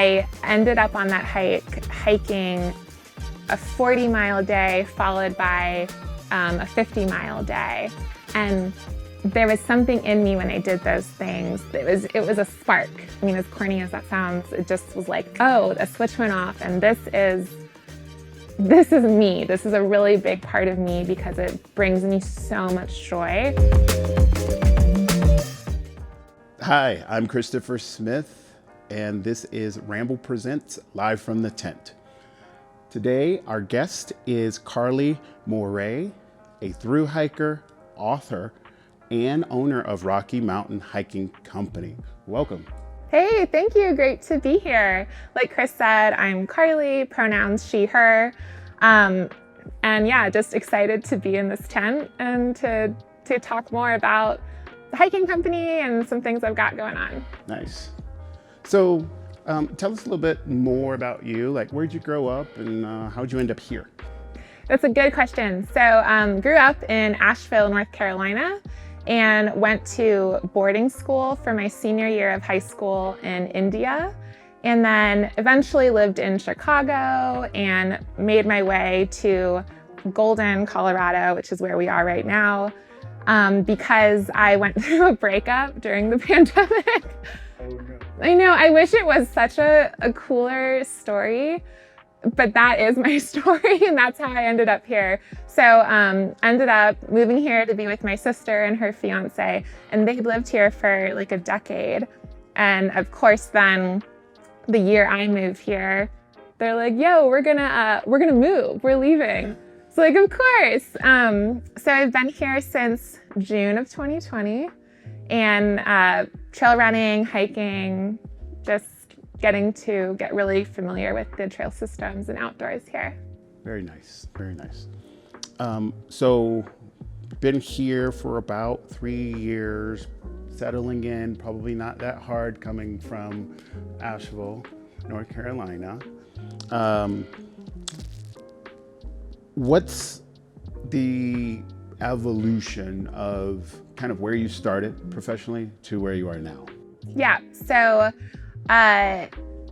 I ended up on that hike hiking a 40-mile day followed by a 50-mile day. And there was something in me when I did those things. It was a spark. I mean, as corny as that sounds, it just was like, oh, a switch went off, and this is me. This is a really big part of me because it brings me so much joy. Hi, I'm Christopher Smith, and this is Ramble Presents Live from the Tent. Today, our guest is Carly Moree, a thru hiker, author, and owner of Rocky Mountain Hiking Company. Welcome. Hey, thank you. Great to be here. Like Chris said, I'm Carly, pronouns she, her. And yeah, just excited to be in this tent and to talk more about the hiking company and some things I've got going on. Nice. So tell us a little bit more about you. Like, where'd you grow up and how'd you end up here? That's a good question. So grew up in Asheville, North Carolina, and went to boarding school for my senior year of high school in India, and then eventually lived in Chicago and made my way to Golden, Colorado, which is where we are right now, because I went through a breakup during the pandemic. Oh, no. I know, I wish it was such a cooler story, but that is my story, and that's how I ended up here. So ended up moving here to be with my sister and her fiance, and they've lived here for like a decade. And of course, then the year I moved here, they're like, "Yo, we're gonna move. We're leaving." So like, of course. So I've been here since June of 2020, and trail running, hiking, just getting to get really familiar with the trail systems and outdoors here. Very nice, very nice. So been here for about 3 years, settling in, probably not that hard coming from Asheville, North Carolina. What's the evolution of kind of where you started professionally to where you are now? Yeah, so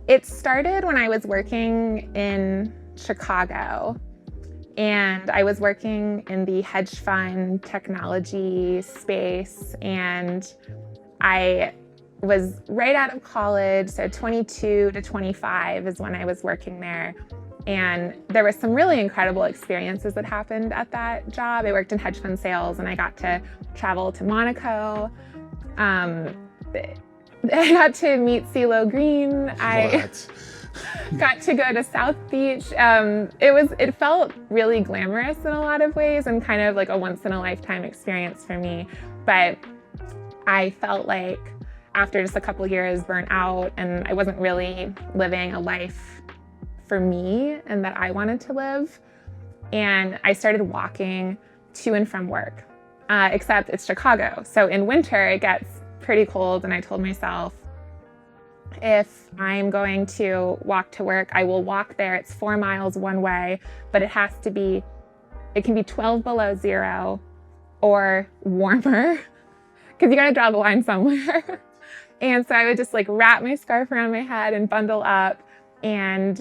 it started when I was working in Chicago, and I was working in the hedge fund technology space, and I was right out of college, so 22 to 25 is when I was working there. And there were some really incredible experiences that happened at that job. I worked in hedge fund sales, and I got to travel to Monaco. I got to meet CeeLo Green. I got to go to South Beach. It felt really glamorous in a lot of ways and kind of like a once in a lifetime experience for me. But I felt like after just a couple years burnt out, and I wasn't really living a life for me and that I wanted to live. And I started walking to and from work, except it's Chicago. So in winter it gets pretty cold, and I told myself, if I'm going to walk to work, I will walk there. It's 4 miles one way, but it can be 12 below zero or warmer, because you gotta draw the line somewhere. And so I would just like wrap my scarf around my head and bundle up, and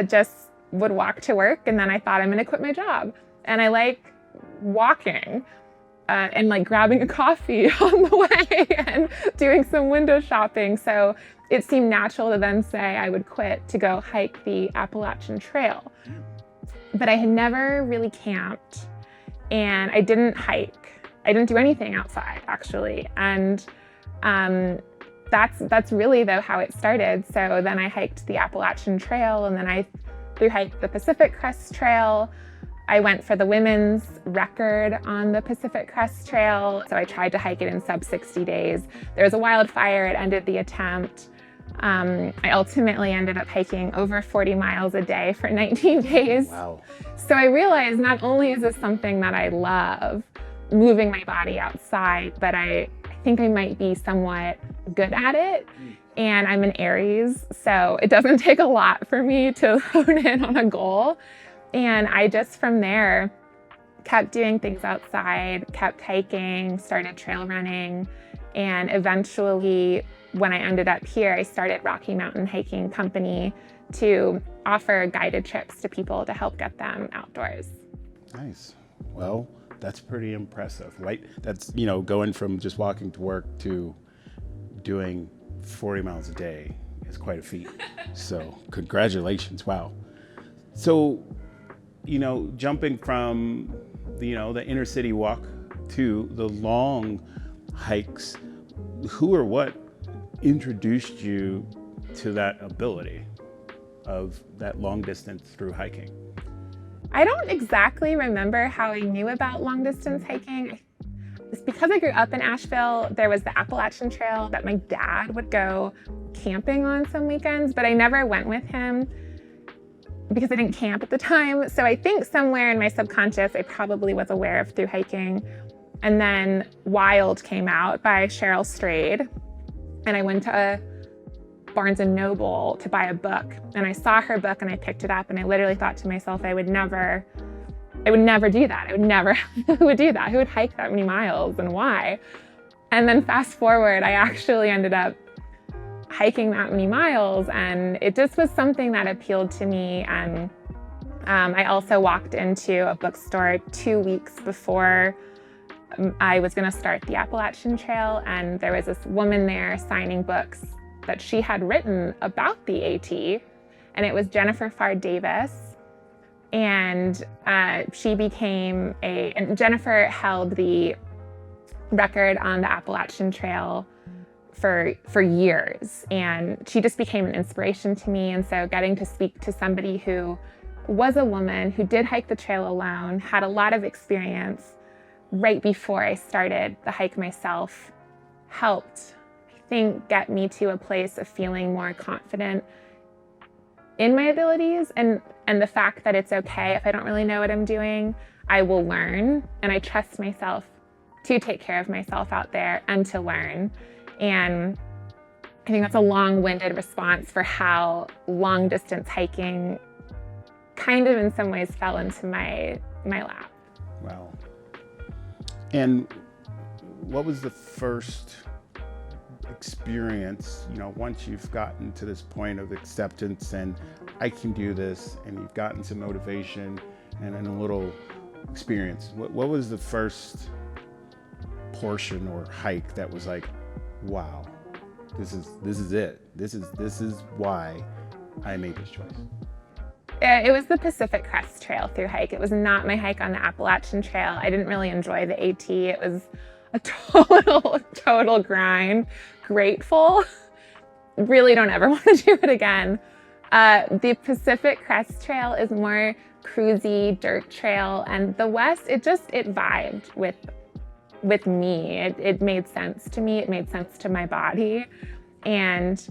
just would walk to work. And then I thought, I'm gonna quit my job. And I like walking. And like grabbing a coffee on the way and doing some window shopping. So it seemed natural to then say I would quit to go hike the Appalachian Trail. But I had never really camped, and I didn't hike. I didn't do anything outside, actually. And that's really though how it started. So then I hiked the Appalachian Trail, and then I thru-hiked the Pacific Crest Trail. I went for the women's record on the Pacific Crest Trail, so I tried to hike it in sub 60 days. There was a wildfire, it ended the attempt. I ultimately ended up hiking over 40 miles a day for 19 days. Wow. So I realized not only is this something that I love, moving my body outside, but I think I might be somewhat good at it. And I'm an Aries, so it doesn't take a lot for me to hone in on a goal. And I just from there kept doing things outside, kept hiking, started trail running, And eventually, when I ended up here, I started Rocky Mountain Hiking Company to offer guided trips to people to help get them outdoors. Nice. Well, that's pretty impressive. That's, going from just walking to work to doing 40 miles a day is quite a feat. So congratulations. Wow. So, jumping from, the inner city walk to the long hikes, who or what introduced you to that ability of that long distance through hiking? I don't exactly remember how I knew about long distance hiking. It's because I grew up in Asheville. There was the Appalachian Trail that my dad would go camping on some weekends, but I never went with him because I didn't camp at the time. So I think somewhere in my subconscious, I probably was aware of through hiking. And then Wild came out by Cheryl Strayed, and I went to Barnes & Noble to buy a book, and I saw her book and I picked it up, and I literally thought to myself, I would never do that. Who would do that? Who would hike that many miles, and why? And then fast forward, I actually ended up hiking that many miles, and it just was something that appealed to me. And I also walked into a bookstore 2 weeks before I was gonna start the Appalachian Trail, and there was this woman there signing books that she had written about the AT, and it was Jennifer Farr Davis. And Jennifer held the record on the Appalachian Trail for years, and she just became an inspiration to me. And so getting to speak to somebody who was a woman who did hike the trail alone, had a lot of experience right before I started the hike myself, helped, I think, get me to a place of feeling more confident in my abilities, and the fact that it's okay if I don't really know what I'm doing, I will learn, and I trust myself to take care of myself out there and to learn. And I think that's a long-winded response for how long distance hiking kind of in some ways fell into my lap. Wow. And what was the first experience, once you've gotten to this point of acceptance and I can do this, and you've gotten some motivation and a little experience, what was the first portion or hike that was like, wow, this is it. This is why I made this choice? It was the Pacific Crest Trail through hike. It was not my hike on the Appalachian Trail. I didn't really enjoy the AT. It was a total grind. Grateful. Really don't ever want to do it again. The Pacific Crest Trail is more cruisy dirt trail, and the West, it vibed with me. It made sense to me. It made sense to my body. And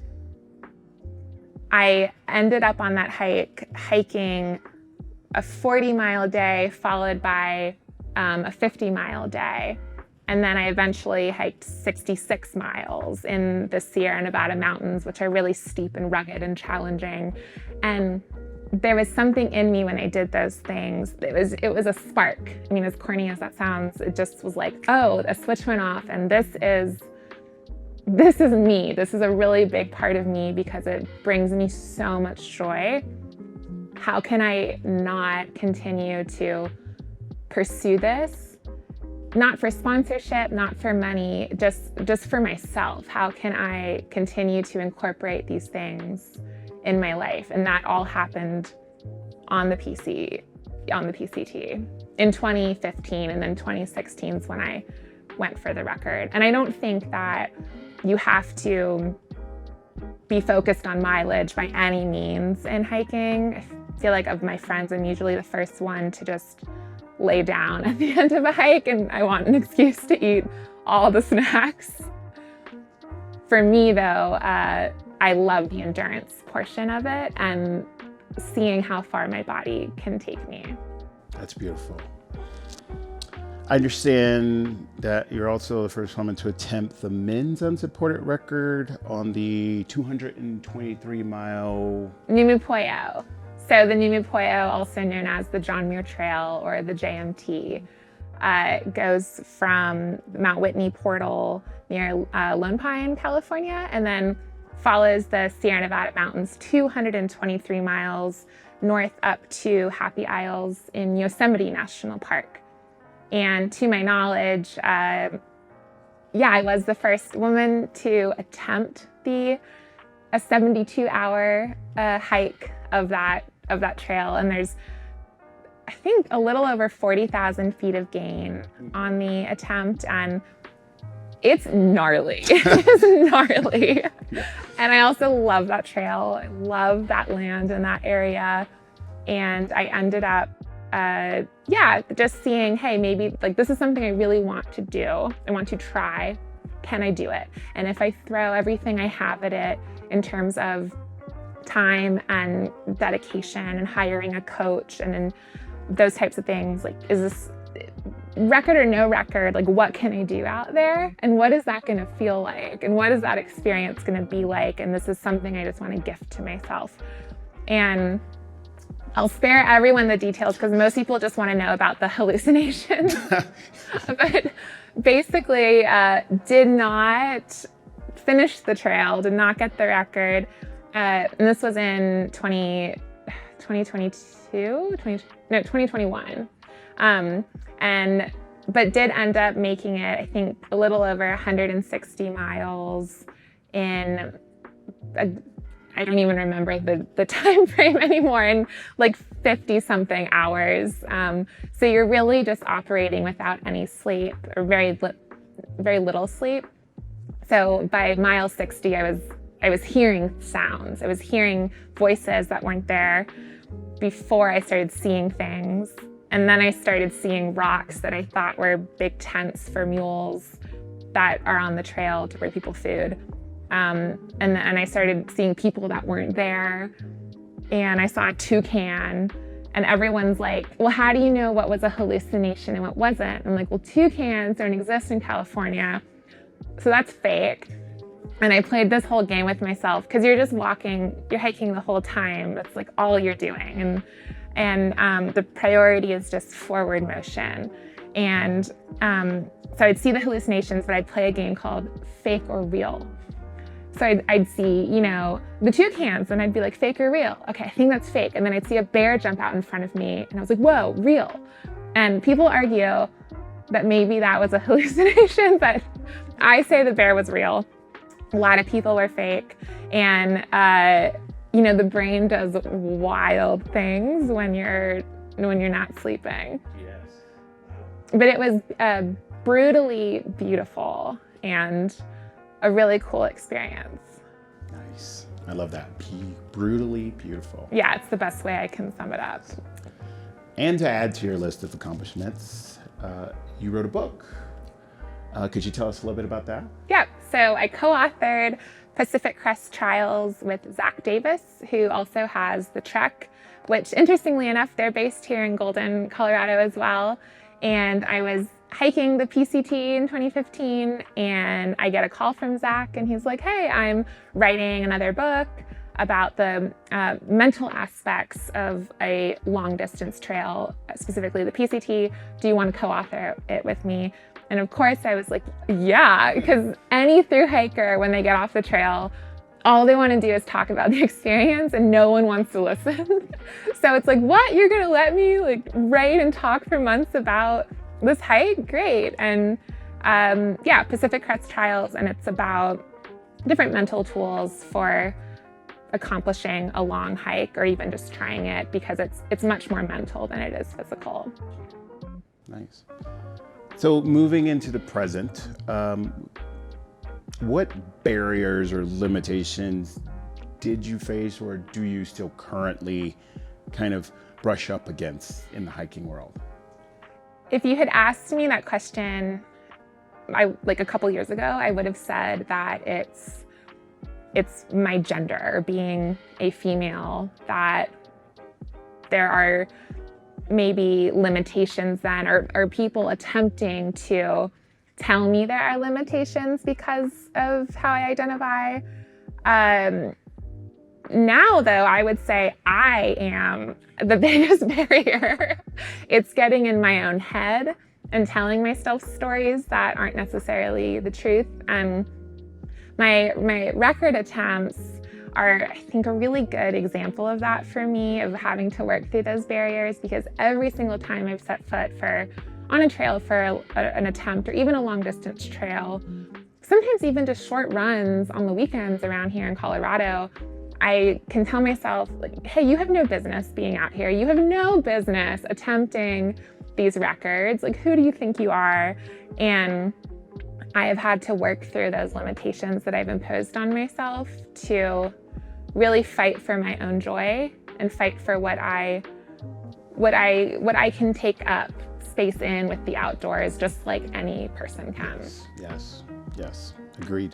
I ended up on that hike, hiking a 40-mile day followed by a 50-mile day. And then I eventually hiked 66 miles in the Sierra Nevada mountains, which are really steep and rugged and challenging. And there was something in me when I did those things. It was a spark. I mean, as corny as that sounds, it just was like, oh, a switch went off, and this is me. This is a really big part of me because it brings me so much joy. How can I not continue to pursue this? Not for sponsorship, not for money, just for myself. How can I continue to incorporate these things in my life? And that all happened on the PCT in 2015, and then 2016 is when I went for the record. And I don't think that you have to be focused on mileage by any means in hiking. I feel like of my friends, I'm usually the first one to just lay down at the end of a hike, and I want an excuse to eat all the snacks. For me though, I love the endurance portion of it and seeing how far my body can take me. That's beautiful. I understand that you're also the first woman to attempt the men's unsupported record on the 223-mile Numupoyo. So the Numupoyo, also known as the John Muir Trail or the JMT, goes from Mount Whitney portal near Lone Pine, California, and then follows the Sierra Nevada mountains 223 miles north up to Happy Isles in Yosemite National Park. And to my knowledge, I was the first woman to attempt a 72-hour hike of that trail. And there's, I think, a little over 40,000 feet of gain on the attempt, and it's gnarly. It's gnarly. And I also love that trail. I love that land and that area. And I ended up, just seeing, hey, maybe like this is something I really want to do. I want to try. Can I do it? And if I throw everything I have at it in terms of time and dedication and hiring a coach and those types of things, like, is this record or no record, like what can I do out there? And what is that gonna feel like? And what is that experience gonna be like? And this is something I just wanna gift to myself. And I'll spare everyone the details because most people just wanna know about the hallucinations. But basically, did not finish the trail, did not get the record. And this was in 2021. But did end up making it, I think, a little over 160 miles in, I don't even remember the time frame anymore, in like 50 something hours. So you're really just operating without any sleep, or very little sleep. So by mile 60, I was hearing sounds. I was hearing voices that weren't there before I started seeing things. And then I started seeing rocks that I thought were big tents for mules that are on the trail to bring people food. And I started seeing people that weren't there. And I saw a toucan, and everyone's like, well, how do you know what was a hallucination and what wasn't? I'm like, well, toucans don't exist in California, so that's fake. And I played this whole game with myself because you're just walking, you're hiking the whole time. That's like all you're doing. And the priority is just forward motion. And so I'd see the hallucinations, but I'd play a game called fake or real. So I'd see, the toucans, and I'd be like, fake or real? Okay, I think that's fake. And then I'd see a bear jump out in front of me, and I was like, whoa, real. And people argue that maybe that was a hallucination, but I say the bear was real. A lot of people were fake. And, the brain does wild things when you're not sleeping. Yes. But it was brutally beautiful and a really cool experience. Nice. I love that. Brutally beautiful. Yeah, it's the best way I can sum it up. And to add to your list of accomplishments, you wrote a book. Could you tell us a little bit about that? Yeah, so I co-authored Pacific Crest Trials with Zach Davis, who also has the Trek, which interestingly enough, they're based here in Golden, Colorado as well. And I was hiking the PCT in 2015, and I get a call from Zach, and he's like, hey, I'm writing another book about the mental aspects of a long distance trail, specifically the PCT. Do you want to co-author it with me? And of course I was like, yeah, because any thru hiker, when they get off the trail, all they want to do is talk about the experience, and no one wants to listen. So it's like, what? You're going to let me write and talk for months about this hike? Great. And Pacific Crest Trials, and it's about different mental tools for accomplishing a long hike or even just trying it, because it's much more mental than it is physical. Nice. So moving into the present, what barriers or limitations did you face, or do you still currently kind of brush up against in the hiking world? If you had asked me that question a couple years ago, I would have said that it's my gender, or being a female, that there are maybe limitations then, or people attempting to tell me there are limitations because of how I identify. Now, though, I would say I am the biggest barrier. It's getting in my own head and telling myself stories that aren't necessarily the truth. And my record attempts are, I think, a really good example of that for me, of having to work through those barriers, because every single time I've set foot on a trail for an attempt, or even a long distance trail, sometimes even just short runs on the weekends around here in Colorado, I can tell myself, like, hey, you have no business being out here. You have no business attempting these records. Like, who do you think you are? And I have had to work through those limitations that I've imposed on myself to really fight for my own joy and fight for what I can take up space in with the outdoors, just like any person can. Yes, agreed.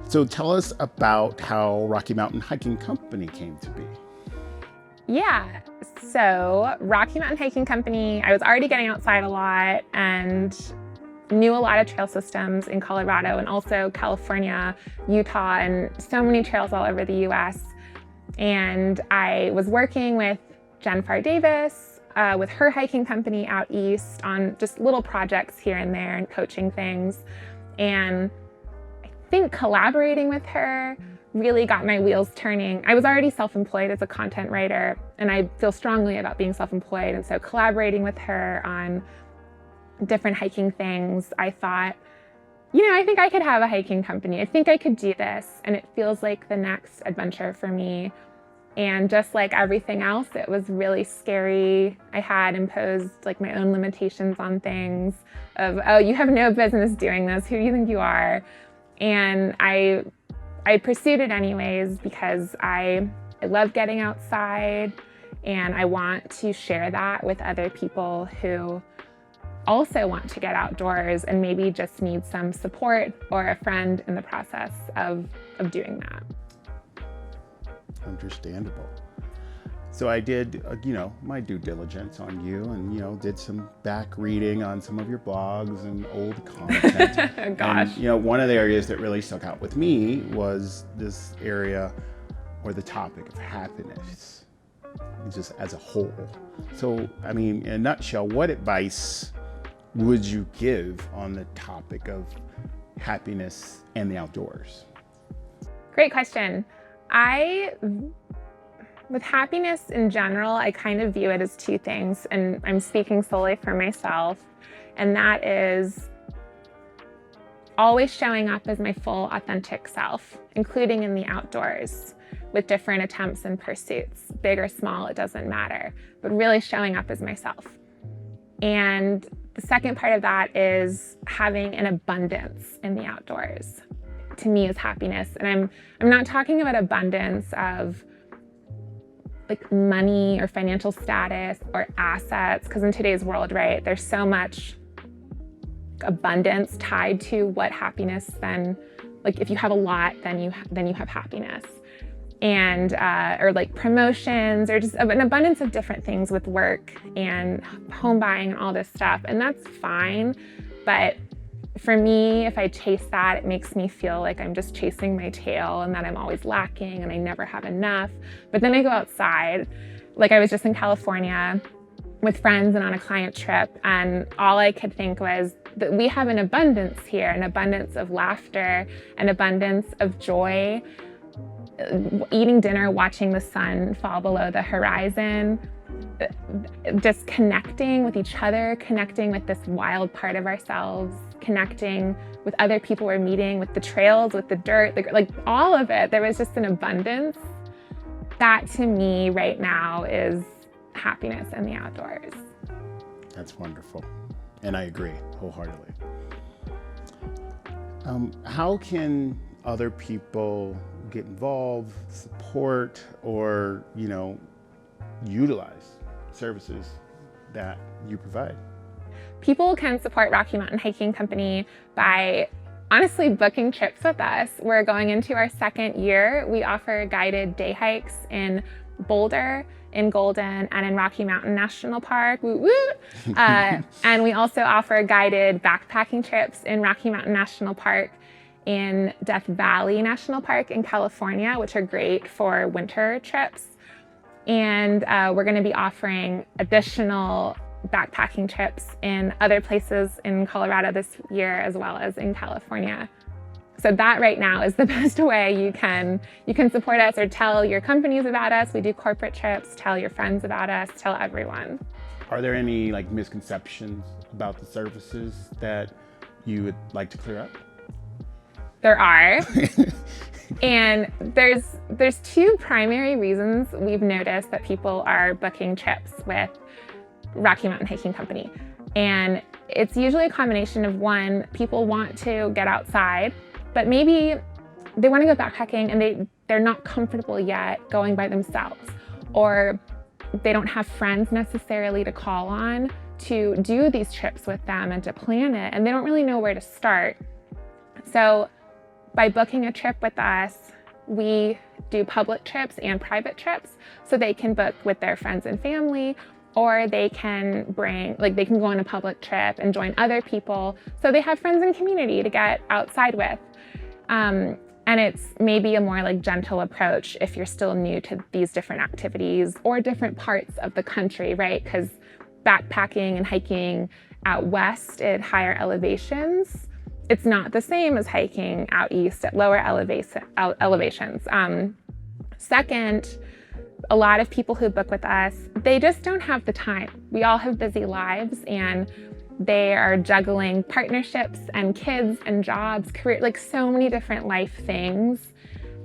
So tell us about how Rocky Mountain Hiking Company came to be. Yeah, so Rocky Mountain Hiking Company, I was already getting outside a lot and knew a lot of trail systems in Colorado and also California, Utah, and so many trails all over the US. And I was working with Jen Farr Davis, with her hiking company out east on just little projects here and there and coaching things. And I think collaborating with her really got my wheels turning. I was already self-employed as a content writer, and I feel strongly about being self-employed. And so collaborating with her on different hiking things, I thought, I think I could have a hiking company. I think I could do this. And it feels like the next adventure for me. And just like everything else, it was really scary. I had imposed like my own limitations on things of, oh, you have no business doing this. Who do you think you are? And I pursued it anyways because I love getting outside, and I want to share that with other people who also want to get outdoors and maybe just need some support or a friend in the process of doing that. Understandable. So I did, my due diligence on you, and, did some back reading on some of your blogs and old content. Gosh. And, one of the areas that really stuck out with me was this area, or the topic of happiness, just as a whole. So, in a nutshell, what advice would you give on the topic of happiness and the outdoors? Great question. With happiness in general, I kind of view it as two things, and I'm speaking solely for myself, and that is always showing up as my full authentic self, including in the outdoors with different attempts and pursuits, big or small, it doesn't matter, but really showing up as myself. And the second part of that is having an abundance in the outdoors. To me, is happiness. And I'm not talking about abundance of like money or financial status or assets, because in today's world, right, there's so much abundance tied to what happiness then, like if you have a lot, then you have happiness. And or like promotions, or just an abundance of different things with work and home buying and all this stuff. And that's fine. But for me, if I chase that, it makes me feel like I'm just chasing my tail and that I'm always lacking and I never have enough. But then I go outside, like I was just in California with friends and on a client trip, and all I could think was that we have an abundance here, an abundance of laughter, an abundance of joy, eating dinner, watching the sun fall below the horizon, just connecting with each other, connecting with this wild part of ourselves, connecting with other people we're meeting, with the trails, with the dirt, like all of it. There was just an abundance. That to me right now is happiness in the outdoors. That's wonderful. And I agree wholeheartedly. How can other people get involved, support, or, utilize services that you provide? People can support Rocky Mountain Hiking Company by honestly booking trips with us. We're going into our second year. We offer guided day hikes in Boulder, in Golden, and in Rocky Mountain National Park. Woo woo! And we also offer guided backpacking trips in Rocky Mountain National Park, in Death Valley National Park in California, which are great for winter trips. And we're going to be offering additional backpacking trips in other places in Colorado this year, as well as in California. So that right now is the best way you can support us or tell your companies about us. We do corporate trips, tell your friends about us, tell everyone. Are there any like misconceptions about the services that you would like to clear up? There are. And there's two primary reasons we've noticed that people are booking trips with Rocky Mountain Hiking Company. And it's usually a combination of, one, people want to get outside, but maybe they want to go backpacking and they're not comfortable yet going by themselves, or they don't have friends necessarily to call on to do these trips with them and to plan it, and they don't really know where to start. So by booking a trip with us, we do public trips and private trips, so they can book with their friends and family, or they can they can go on a public trip and join other people, so they have friends and community to get outside with. And it's maybe a more like gentle approach if you're still new to these different activities or different parts of the country, right? Because backpacking and hiking out west at higher elevations, it's not the same as hiking out east at lower elevations. Second, a lot of people who book with us, they just don't have the time. We all have busy lives, and they are juggling partnerships and kids and jobs, career, like so many different life things.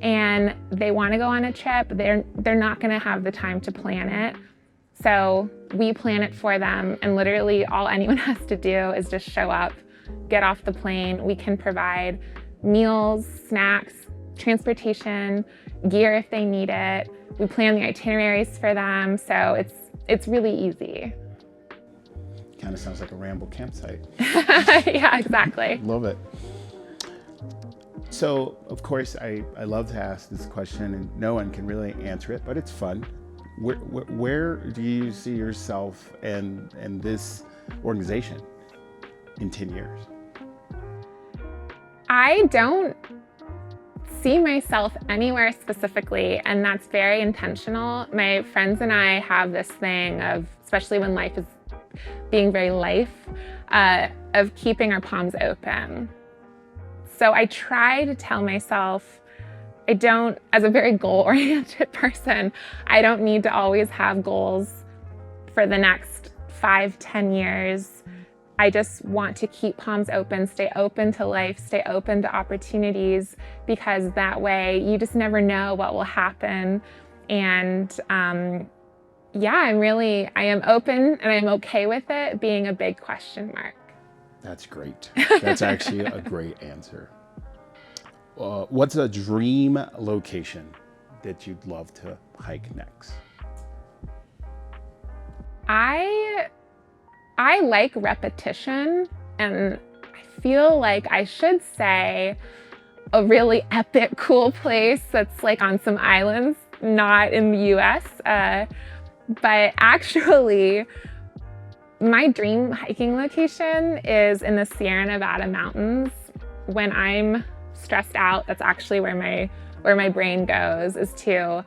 And they want to go on a trip. They're not going to have the time to plan it. So we plan it for them. And literally all anyone has to do is just show up, get off the plane. We can provide meals, snacks, transportation, gear if they need it. We plan the itineraries for them. So it's really easy. Kind of sounds like a Ramble campsite. Yeah, exactly. Love it. So, of course, I love to ask this question, and no one can really answer it, but it's fun. Where do you see yourself and this organization in 10 years? I don't see myself anywhere specifically, and that's very intentional. My friends and I have this thing of, especially when life is being very life, of keeping our palms open. So I try to tell myself, as a very goal-oriented person, I don't need to always have goals for the next 5-10 years. I just want to keep palms open, stay open to life, stay open to opportunities, because that way you just never know what will happen. And I am open, and I'm okay with it being a big question mark. That's great. That's actually a great answer. What's a dream location that you'd love to hike next? I like repetition, and I feel like I should say a really epic, cool place that's like on some islands, not in the US. But actually, my dream hiking location is in the Sierra Nevada mountains. When I'm stressed out, that's actually where my brain goes, is to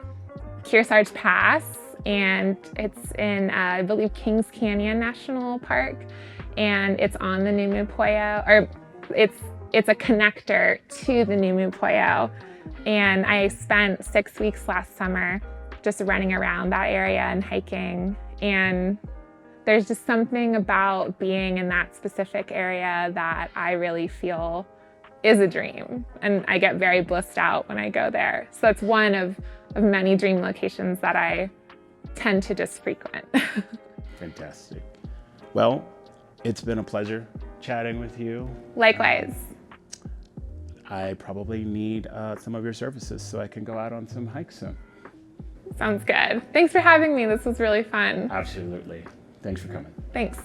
Kearsarge Pass, and it's in, I believe, Kings Canyon National Park, and it's on the Numupoyo, or it's a connector to the Numupoyo. And I spent 6 weeks last summer just running around that area and hiking, and there's just something about being in that specific area that I really feel is a dream, and I get very blissed out when I go there. So that's one of many dream locations that I tend to just frequent. Fantastic. Well, it's been a pleasure chatting with you. Likewise. I probably need some of your services so I can go out on some hikes soon. Sounds good. Thanks for having me. This was really fun. Absolutely. Thanks for coming. Thanks.